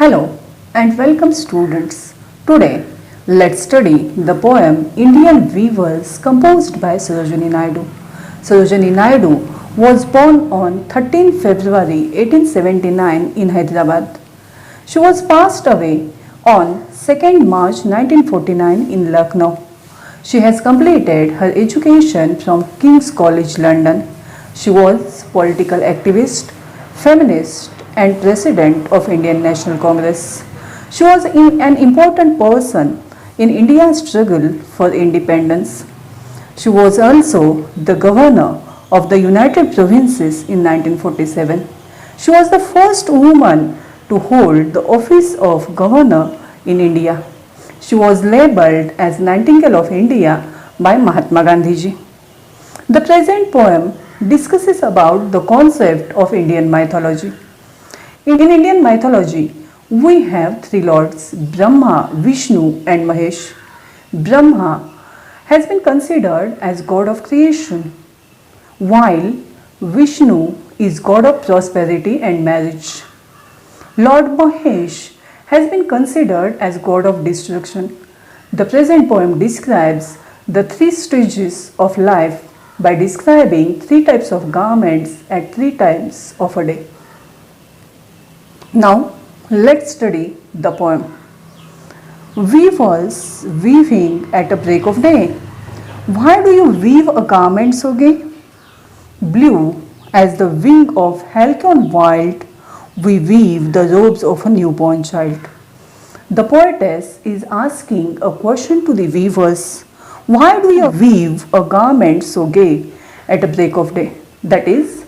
Hello and welcome students. Today let's study the poem Indian Weavers composed by Sarojini Naidu. Sarojini Naidu was born on 13 February 1879 in Hyderabad. She was passed away on 2nd March 1949 in Lucknow. She has completed her education from King's College London. She was political activist, feminist and president of Indian National Congress. She was an important person in India's struggle for independence. She was also the governor of the United Provinces in 1947. She was the first woman to hold the office of governor in India. She was labelled as Nightingale of India by Mahatma Gandhi ji. The present poem discusses about the concept of Indian mythology. In Indian mythology, we have three lords, Brahma, Vishnu and Mahesh. Brahma has been considered as god of creation, while Vishnu is god of prosperity and marriage. Lord Mahesh has been considered as god of destruction. The present poem describes the three stages of life by describing three types of garments at three times of a day. Now, let's study the poem. Weavers weaving at a break of day. Why do you weave a garment so gay? Blue as the wing of Halcyon wild, we weave the robes of a newborn child. The poetess is asking a question to the weavers. Why do you weave a garment so gay at a break of day? That is,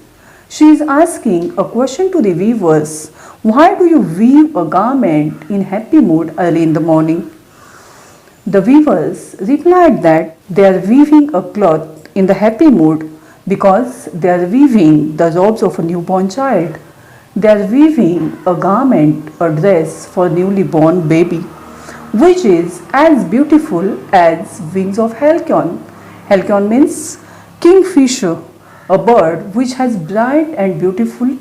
she is asking a question to the weavers. Why do you weave a garment in happy mood early in the morning? The weavers replied that they are weaving a cloth in the happy mood because they are weaving the robes of a newborn child. They are weaving a garment, a dress for newly born baby, which is as beautiful as wings of Halcyon. Halcyon means kingfisher, a bird which has bright and beautiful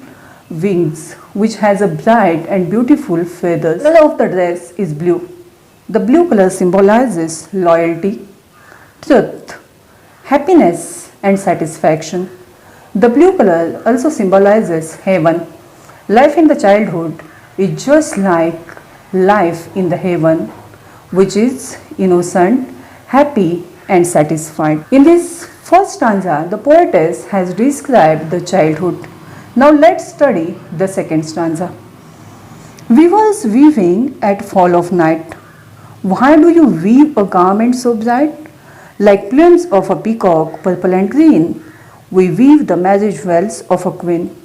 wings, which has a bright and beautiful feathers. The color of the dress is blue. The blue color symbolizes loyalty, truth, happiness and satisfaction. The blue color also symbolizes heaven. Life in the childhood is just like life in the heaven, which is innocent, happy and satisfied. In this first stanza, the poetess has described the childhood. Now let's study the second stanza. Weavers weaving at fall of night. Why do you weave a garment so bright? Like plumes of a peacock, purple and green, we weave the marriage veils of a queen.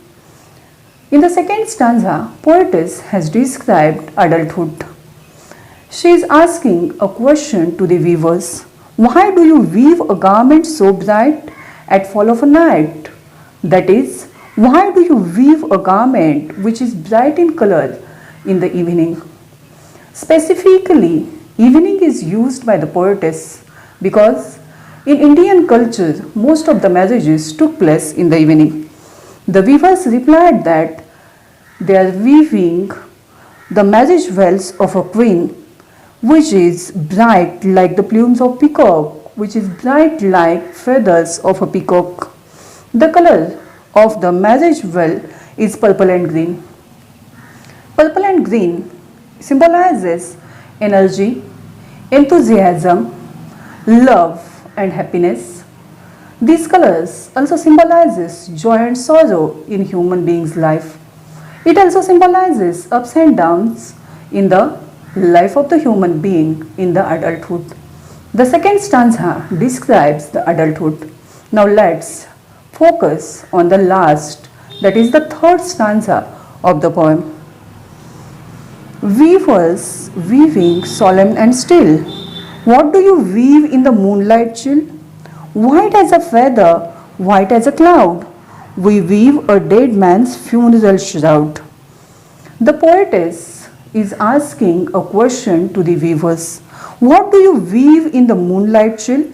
In the second stanza, poetess has described adulthood. She is asking a question to the weavers. Why do you weave a garment so bright at fall of a night? That is, why do you weave a garment which is bright in color in the evening? Specifically, evening is used by the poetess because in Indian culture, most of the marriages took place in the evening. The weavers replied that they are weaving the marriage veils of a queen, which is bright like the plumes of peacock, which is bright like feathers of a peacock. The color of the marriage veil is purple and green. Purple and green symbolizes energy, enthusiasm, love and happiness. These colors also symbolizes joy and sorrow in human being's life. It also symbolizes ups and downs in the life of the human being in the adulthood. The second stanza describes the adulthood. Now let's focus on the last, that is the third stanza of the poem. Weavers weaving solemn and still. What do you weave in the moonlight chill? White as a feather, white as a cloud, we weave a dead man's funeral shroud. The poetess is asking a question to the weavers. What do you weave in the moonlight chill?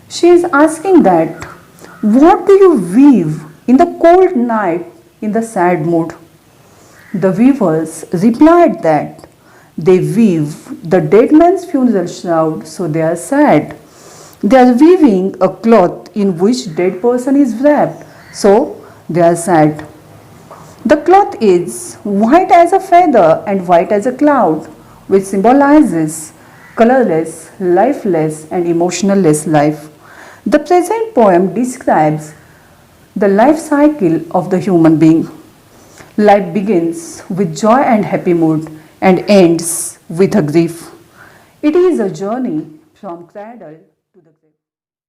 She is asking that, what do you weave in the cold night in the sad mood? The weavers replied that they weave the dead man's funeral shroud, so they are sad. They are weaving a cloth in which dead person is wrapped, so they are sad. The cloth is white as a feather and white as a cloud, which symbolizes colorless, lifeless, and emotionless life. The present poem describes the life cycle of the human being. Life begins with joy and happy mood and ends with a grief. It is a journey from cradle